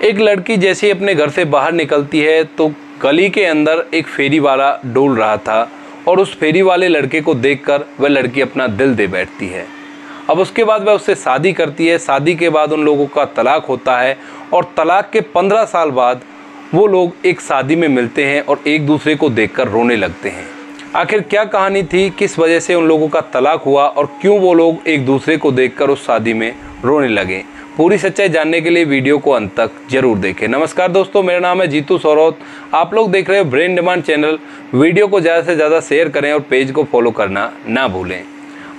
एक लड़की जैसे ही अपने घर से बाहर निकलती है तो गली के अंदर एक फेरी वाला डोल रहा था और उस फेरी वाले लड़के को देखकर वह लड़की अपना दिल दे बैठती है। अब उसके बाद वह उससे शादी करती है। शादी के बाद उन लोगों का तलाक होता है और तलाक के 15 साल बाद वो लोग एक शादी में मिलते हैं और एक दूसरे को देखकर रोने लगते हैं। आखिर क्या कहानी थी, किस वजह से उन लोगों का तलाक हुआ और क्यों वो लोग एक दूसरे को देखकर उस शादी में रोने लगे, पूरी सच्चाई जानने के लिए वीडियो को अंत तक जरूर देखें। नमस्कार दोस्तों, मेरा नाम है जीतू सौरौत। आप लोग देख रहे हो ब्रेन डिमांड चैनल। वीडियो को ज़्यादा से ज़्यादा शेयर करें और पेज को फॉलो करना ना भूलें।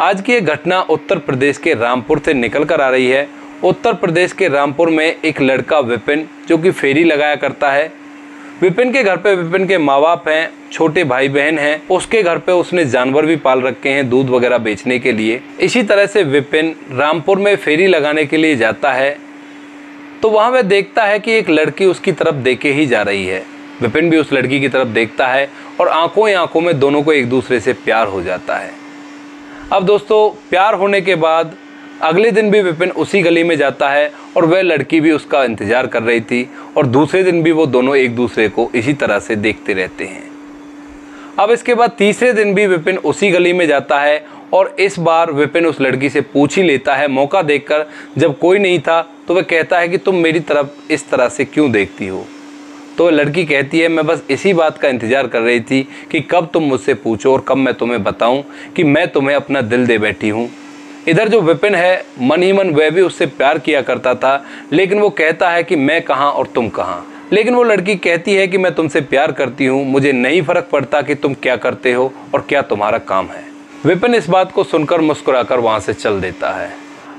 आज की ये घटना उत्तर प्रदेश के रामपुर से निकल कर आ रही है। उत्तर प्रदेश के रामपुर में एक लड़का विपिन, जो कि फेरी लगाया करता है। विपिन के घर पे विपिन के माँ बाप हैं, छोटे भाई बहन हैं। उसके घर पे उसने जानवर भी पाल रखे हैं दूध वगैरह बेचने के लिए। इसी तरह से विपिन रामपुर में फेरी लगाने के लिए जाता है तो वहाँ वह देखता है कि एक लड़की उसकी तरफ देखे ही जा रही है। विपिन भी उस लड़की की तरफ देखता है और आंखों ही आंखों में दोनों को एक दूसरे से प्यार हो जाता है। अब दोस्तों, प्यार होने के बाद अगले दिन भी विपिन उसी गली में जाता है और वह लड़की भी उसका इंतज़ार कर रही थी और दूसरे दिन भी वो दोनों एक दूसरे को इसी तरह से देखते रहते हैं। अब इसके बाद तीसरे दिन भी विपिन उसी गली में जाता है और इस बार विपिन उस लड़की से पूछ ही लेता है। मौका देखकर जब कोई नहीं था तो वह कहता है कि तुम मेरी तरफ इस तरह से क्यों देखती हो। तो लड़की कहती है, मैं बस इसी बात का इंतज़ार कर रही थी कि कब तुम मुझसे पूछो और कब मैं तुम्हें बताऊं कि मैं तुम्हें अपना दिल दे बैठी हूं। इधर जो विपिन है, मन ही मन वह भी उससे प्यार किया करता था, लेकिन वो कहता है कि मैं कहाँ और तुम कहाँ। लेकिन वो लड़की कहती है कि मैं तुमसे प्यार करती हूँ, मुझे नहीं फ़र्क पड़ता कि तुम क्या करते हो और क्या तुम्हारा काम है। विपिन इस बात को सुनकर मुस्कुराकर वहाँ से चल देता है।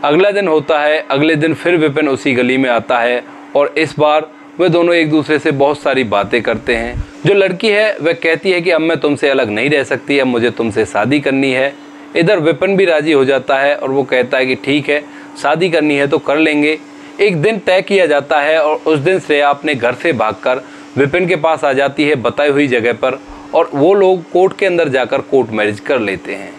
अगला दिन होता है। अगले दिन फिर विपिन उसी गली में आता है और इस बार वे दोनों एक दूसरे से बहुत सारी बातें करते हैं। जो लड़की है वह कहती है कि अब मैं तुमसे अलग नहीं रह सकती, अब मुझे तुमसे शादी करनी है। इधर विपिन भी राज़ी हो जाता है और वो कहता है कि ठीक है, शादी करनी है तो कर लेंगे। एक दिन तय किया जाता है और उस दिन श्रेया अपने घर से भागकर विपिन के पास आ जाती है बताई हुई जगह पर और वो लोग कोर्ट के अंदर जाकर कोर्ट मैरिज कर लेते हैं।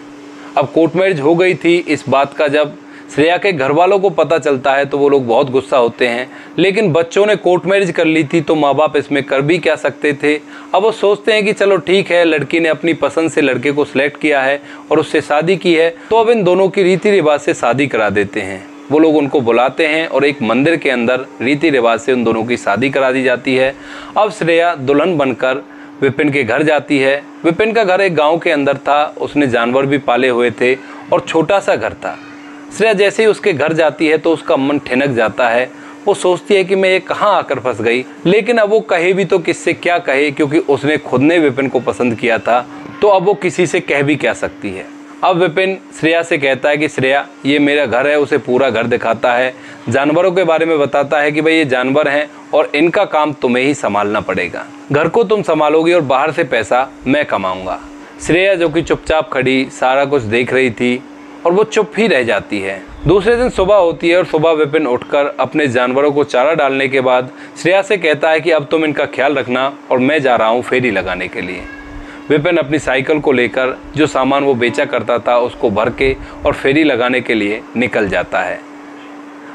अब कोर्ट मैरिज हो गई थी। इस बात का जब श्रेया के घर वालों को पता चलता है तो वो लोग बहुत गुस्सा होते हैं, लेकिन बच्चों ने कोर्ट मैरिज कर ली थी तो माँ बाप इसमें कर भी क्या सकते थे। अब वो सोचते हैं कि चलो ठीक है, लड़की ने अपनी पसंद से लड़के को सिलेक्ट किया है और उससे शादी की है तो अब इन दोनों की रीति रिवाज से शादी करा देते हैं। वो लोग उनको बुलाते हैं और एक मंदिर के अंदर रीति रिवाज से उन दोनों की शादी करा दी जाती है। अब श्रेया दुल्हन बनकर विपिन के घर जाती है। विपिन का घर एक गाँव के अंदर था, उसने जानवर भी पाले हुए थे और छोटा सा घर था। श्रेया जैसे ही उसके घर जाती है तो उसका मन ठिनक जाता है। वो सोचती है कि मैं ये कहाँ आकर फंस गई, लेकिन अब वो कहे भी तो किससे क्या कहे, क्योंकि उसने खुद ने विपिन को पसंद किया था तो अब वो किसी से कह भी क्या सकती है। अब विपिन श्रेया से कहता है कि श्रेया, ये मेरा घर है। उसे पूरा घर दिखाता है, जानवरों के बारे में बताता है कि भाई ये जानवर हैं और इनका काम तुम्हें ही संभालना पड़ेगा। घर को तुम संभालोगी और बाहर से पैसा मैं कमाऊँगा। श्रेया जो कि चुपचाप खड़ी सारा कुछ देख रही थी और वो चुप ही रह जाती है। दूसरे दिन सुबह होती है और सुबह विपिन उठकर अपने जानवरों को चारा डालने के बाद श्रेया से कहता है कि अब तुम इनका ख्याल रखना और मैं जा रहा हूँ फेरी लगाने के लिए। विपिन अपनी साइकिल को लेकर जो सामान वो बेचा करता था उसको भर के और फेरी लगाने के लिए निकल जाता है।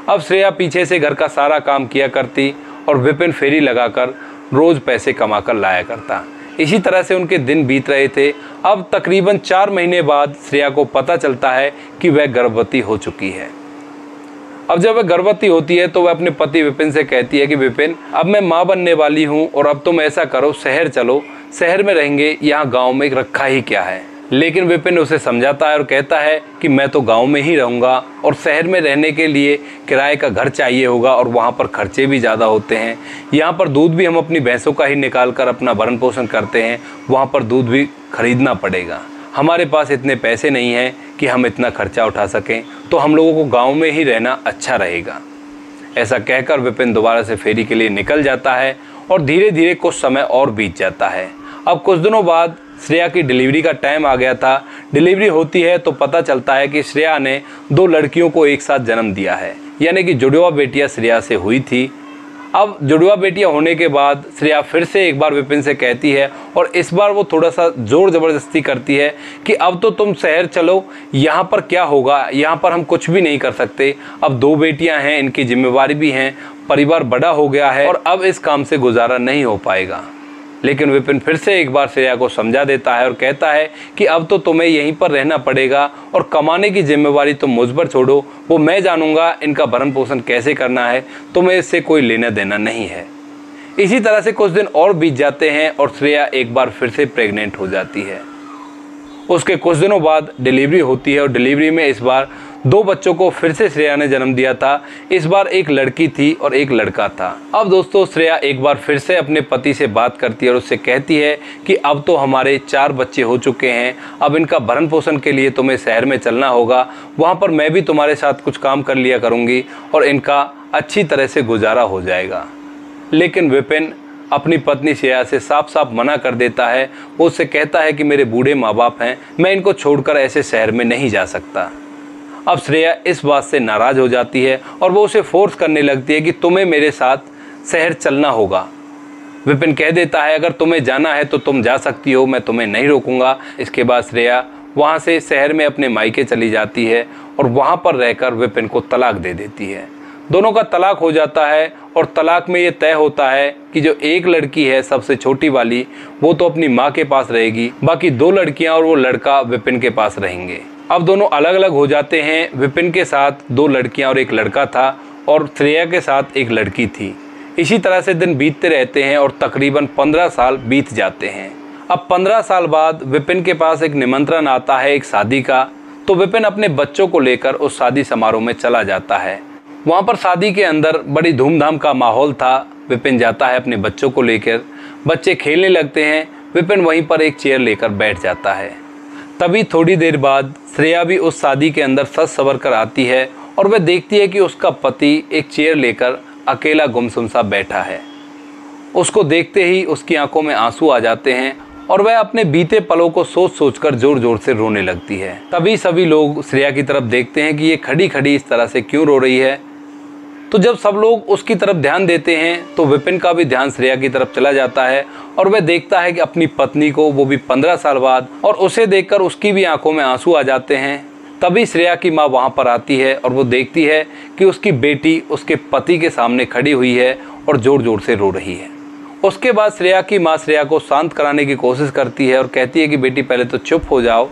अब श्रेया पीछे से घर का सारा काम किया करती और विपिन फेरी लगाकर रोज़ पैसे कमा कर लाया करता। इसी तरह से उनके दिन बीत रहे थे। अब तकरीबन 4 महीने बाद श्रेया को पता चलता है कि वह गर्भवती हो चुकी है। अब जब वह गर्भवती होती है तो वह अपने पति विपिन से कहती है कि विपिन, अब मैं माँ बनने वाली हूँ और अब तुम ऐसा करो, शहर चलो, शहर में रहेंगे, यहाँ गाँव में रखा ही क्या है। लेकिन विपिन उसे समझाता है और कहता है कि मैं तो गांव में ही रहूँगा और शहर में रहने के लिए किराए का घर चाहिए होगा और वहाँ पर खर्चे भी ज़्यादा होते हैं। यहाँ पर दूध भी हम अपनी भैंसों का ही निकाल कर अपना भरण पोषण करते हैं, वहाँ पर दूध भी खरीदना पड़ेगा। हमारे पास इतने पैसे नहीं हैं कि हम इतना खर्चा उठा सकें, तो हम लोगों को गाँव में ही रहना अच्छा रहेगा। ऐसा कहकर विपिन दोबारा से फेरी के लिए निकल जाता है और धीरे धीरे कुछ समय और बीत जाता है। अब कुछ दिनों बाद श्रेया की डिलीवरी का टाइम आ गया था। डिलीवरी होती है तो पता चलता है कि श्रेया ने 2 लड़कियों को एक साथ जन्म दिया है, यानी कि जुड़वा बेटियां श्रेया से हुई थी। अब जुड़वा बेटियां होने के बाद श्रेया फिर से एक बार विपिन से कहती है और इस बार वो थोड़ा सा ज़ोर ज़बरदस्ती करती है कि अब तो तुम शहर चलो, यहाँ पर क्या होगा, यहाँ पर हम कुछ भी नहीं कर सकते। अब 2 बेटियां हैं, इनकी जिम्मेवारी भी हैं, परिवार बड़ा हो गया है और अब इस काम से गुजारा नहीं हो पाएगा। लेकिन विपिन फिर से एक बार श्रेया को समझा देता है और कहता है कि अब तो तुम्हें यहीं पर रहना पड़ेगा और कमाने की जिम्मेवारी तुम मुझ पर छोड़ो, वो मैं जानूंगा, इनका भरण पोषण कैसे करना है, तुम्हें इससे कोई लेना देना नहीं है। इसी तरह से कुछ दिन और बीत जाते हैं और श्रेया एक बार फिर से प्रेग्नेंट हो जाती है। उसके कुछ दिनों बाद डिलीवरी होती है और डिलीवरी में इस बार 2 बच्चों को फिर से श्रेया ने जन्म दिया था। इस बार एक लड़की थी और एक लड़का था। अब दोस्तों श्रेया एक बार फिर से अपने पति से बात करती है और उससे कहती है कि अब तो हमारे 4 बच्चे हो चुके हैं, अब इनका भरण पोषण के लिए तुम्हें शहर में चलना होगा, वहाँ पर मैं भी तुम्हारे साथ कुछ काम कर लिया करूँगी और इनका अच्छी तरह से गुजारा हो जाएगा। लेकिन विपिन अपनी पत्नी श्रेया से साफ साफ मना कर देता है। वो उससे कहता है कि मेरे बूढ़े माँ बाप हैं, मैं इनको छोड़कर ऐसे शहर में नहीं जा सकता। अब श्रेया इस बात से नाराज़ हो जाती है और वो उसे फोर्स करने लगती है कि तुम्हें मेरे साथ शहर चलना होगा। विपिन कह देता है अगर तुम्हें जाना है तो तुम जा सकती हो, मैं तुम्हें नहीं रोकूंगा। इसके बाद श्रेया वहाँ से शहर में अपने मायके चली जाती है और वहाँ पर रहकर विपिन को तलाक दे देती है। दोनों का तलाक हो जाता है और तलाक में ये तय होता है कि जो एक लड़की है सबसे छोटी वाली, वो तो अपनी माँ के पास रहेगी, बाकी 2 लड़कियां और वो लड़का विपिन के पास रहेंगे। अब दोनों अलग अलग हो जाते हैं। विपिन के साथ 2 लड़कियां और एक लड़का था और श्रेया के साथ एक लड़की थी। इसी तरह से दिन बीतते रहते हैं और तकरीबन 15 साल बीत जाते हैं। अब 15 साल बाद विपिन के पास एक निमंत्रण आता है एक शादी का, तो विपिन अपने बच्चों को लेकर उस शादी समारोह में चला जाता है। वहाँ पर शादी के अंदर बड़ी धूमधाम का माहौल था। विपिन जाता है अपने बच्चों को लेकर, बच्चे खेलने लगते हैं। विपिन वहीं पर एक चेयर लेकर बैठ जाता है। तभी थोड़ी देर बाद श्रेया भी उस शादी के अंदर सज संवर कर आती है और वह देखती है कि उसका पति एक चेयर लेकर अकेला गुमसुम सा बैठा है। उसको देखते ही उसकी आंखों में आंसू आ जाते हैं और वह अपने बीते पलों को सोच सोचकर जोर जोर से रोने लगती है। तभी सभी लोग श्रेया की तरफ देखते हैं कि ये खड़ी खड़ी इस तरह से क्यों रो रही है। तो जब सब लोग उसकी तरफ ध्यान देते हैं तो विपिन का भी ध्यान श्रेया की तरफ चला जाता है और वह देखता है कि अपनी पत्नी को, वो भी 15 साल बाद, और उसे देखकर उसकी भी आंखों में आंसू आ जाते हैं। तभी श्रेया की माँ वहाँ पर आती है और वो देखती है कि उसकी बेटी उसके पति के सामने खड़ी हुई है और ज़ोर ज़ोर से रो रही है। उसके बाद श्रेया की माँ श्रेया को शांत कराने की कोशिश करती है और कहती है कि बेटी पहले तो चुप हो जाओ,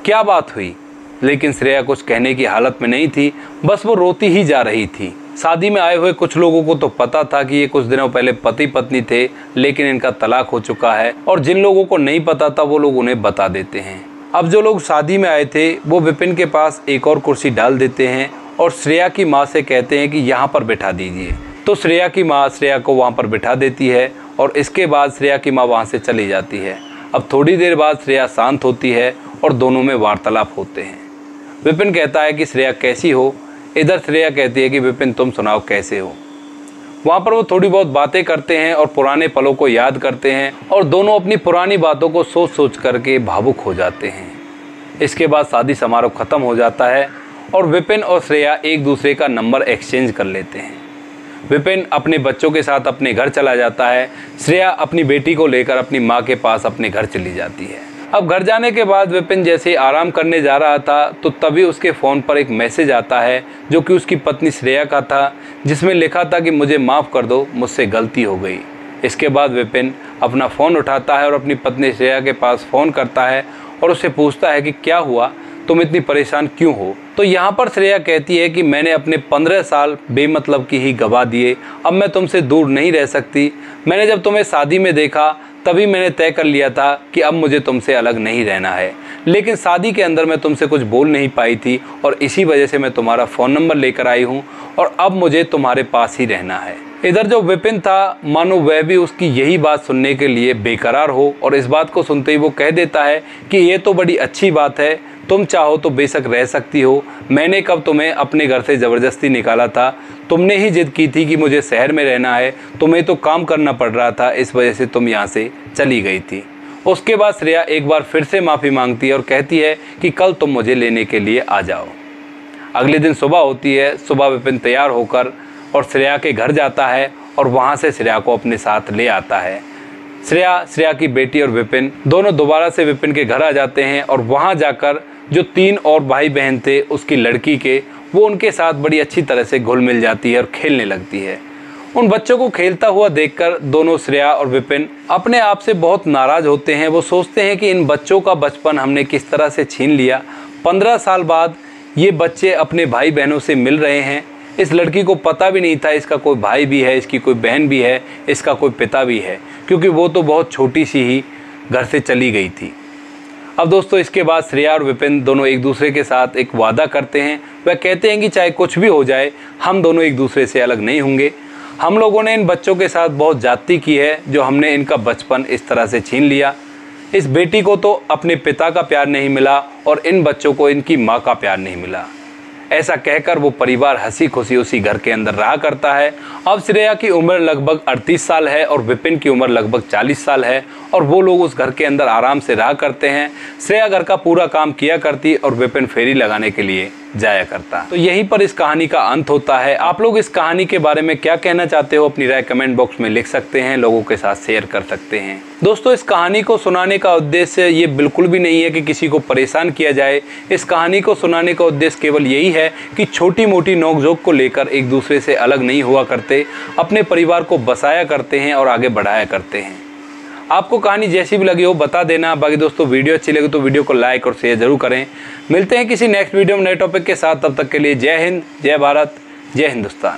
क्या बात हुई। लेकिन श्रेया कुछ कहने की हालत में नहीं थी, बस वो रोती ही जा रही थी। शादी में आए हुए कुछ लोगों को तो पता था कि ये कुछ दिनों पहले पति पत्नी थे, लेकिन इनका तलाक हो चुका है, और जिन लोगों को नहीं पता था वो लोग उन्हें बता देते हैं। अब जो लोग शादी में आए थे वो विपिन के पास एक और कुर्सी डाल देते हैं और श्रेया की माँ से कहते हैं कि यहाँ पर बैठा दीजिए। तो श्रेया की माँ श्रेया को वहाँ पर बैठा देती है और इसके बाद श्रेया की माँ वहाँ से चली जाती है। अब थोड़ी देर बाद श्रेया शांत होती है और दोनों में वार्तालाप होते हैं। विपिन कहता है कि श्रेया कैसी हो, इधर श्रेया कहती है कि विपिन तुम सुनाओ कैसे हो। वहाँ पर वो थोड़ी बहुत बातें करते हैं और पुराने पलों को याद करते हैं और दोनों अपनी पुरानी बातों को सोच सोच करके भावुक हो जाते हैं। इसके बाद शादी समारोह खत्म हो जाता है और विपिन और श्रेया एक दूसरे का नंबर एक्सचेंज कर लेते हैं। विपिन अपने बच्चों के साथ अपने घर चला जाता है। श्रेया अपनी बेटी को लेकर अपनी माँ के पास अपने घर चली जाती है। अब घर जाने के बाद विपिन जैसे आराम करने जा रहा था तो तभी उसके फ़ोन पर एक मैसेज आता है जो कि उसकी पत्नी श्रेया का था, जिसमें लिखा था कि मुझे माफ़ कर दो, मुझसे गलती हो गई। इसके बाद विपिन अपना फ़ोन उठाता है और अपनी पत्नी श्रेया के पास फ़ोन करता है और उससे पूछता है कि क्या हुआ, तुम इतनी परेशान क्यों हो। तो यहाँ पर श्रेया कहती है कि मैंने अपने 15 साल बेमतलब की ही गवा दिए, अब मैं तुमसे दूर नहीं रह सकती। मैंने जब तुम्हें शादी में देखा तभी मैंने तय कर लिया था कि अब मुझे तुमसे अलग नहीं रहना है, लेकिन शादी के अंदर मैं तुमसे कुछ बोल नहीं पाई थी और इसी वजह से मैं तुम्हारा फ़ोन नंबर लेकर आई हूँ और अब मुझे तुम्हारे पास ही रहना है। इधर जो विपिन था मानो वह भी उसकी यही बात सुनने के लिए बेकरार हो और इस बात को सुनते ही वो कह देता है कि ये तो बड़ी अच्छी बात है, तुम चाहो तो बेशक रह सकती हो। मैंने कब तुम्हें अपने घर से ज़बरदस्ती निकाला था, तुमने ही जिद की थी कि मुझे शहर में रहना है, तुम्हें तो काम करना पड़ रहा था, इस वजह से तुम यहाँ से चली गई थी। उसके बाद श्रेया एक बार फिर से माफ़ी मांगती है और कहती है कि कल तुम मुझे लेने के लिए आ जाओ। अगले दिन सुबह होती है। सुबह विपिन तैयार होकर और श्रेया के घर जाता है और वहाँ से श्रेया को अपने साथ ले आता है। श्रेया की बेटी और विपिन दोनों दोबारा से विपिन के घर आ जाते हैं और वहाँ जाकर जो 3 और भाई बहन थे उसकी लड़की के, वो उनके साथ बड़ी अच्छी तरह से घुल मिल जाती है और खेलने लगती है। उन बच्चों को खेलता हुआ देखकर दोनों श्रेया और विपिन अपने आप से बहुत नाराज होते हैं। वो सोचते हैं कि इन बच्चों का बचपन हमने किस तरह से छीन लिया। 15 साल बाद ये बच्चे अपने भाई बहनों से मिल रहे हैं। इस लड़की को पता भी नहीं था इसका कोई भाई भी है, इसकी कोई बहन भी है, इसका कोई पिता भी है, क्योंकि वो तो बहुत छोटी सी ही घर से चली गई थी। अब दोस्तों इसके बाद श्रेया और विपिन दोनों एक दूसरे के साथ एक वादा करते हैं। वह कहते हैं कि चाहे कुछ भी हो जाए हम दोनों एक दूसरे से अलग नहीं होंगे। हम लोगों ने इन बच्चों के साथ बहुत ज्यादती की है, जो हमने इनका बचपन इस तरह से छीन लिया। इस बेटी को तो अपने पिता का प्यार नहीं मिला और इन बच्चों को इनकी माँ का प्यार नहीं मिला। ऐसा कहकर वो परिवार हंसी खुशी उसी घर के अंदर रहा करता है। अब श्रेया की उम्र लगभग 38 साल है और विपिन की उम्र लगभग 40 साल है और वो लोग उस घर के अंदर आराम से रहा करते हैं। श्रेया घर का पूरा काम किया करती और विपिन फेरी लगाने के लिए जाया करता। तो यहीं पर इस कहानी का अंत होता है। आप लोग इस कहानी के बारे में क्या कहना चाहते हो अपनी राय कमेंट बॉक्स में लिख सकते हैं, लोगों के साथ शेयर कर सकते हैं। दोस्तों इस कहानी को सुनाने का उद्देश्य ये बिल्कुल भी नहीं है कि किसी को परेशान किया जाए। इस कहानी को सुनाने का उद्देश्य केवल यही है कि छोटी मोटी नोकझोंक को लेकर एक दूसरे से अलग नहीं हुआ करते, अपने परिवार को बसाया करते हैं और आगे बढ़ाया करते हैं। आपको कहानी जैसी भी लगी हो बता देना। बाकी दोस्तों वीडियो अच्छी लगी तो वीडियो को लाइक और शेयर जरूर करें। मिलते हैं किसी नेक्स्ट वीडियो में नए टॉपिक के साथ। तब तक के लिए जय हिंद, जय भारत, जय हिंदुस्तान।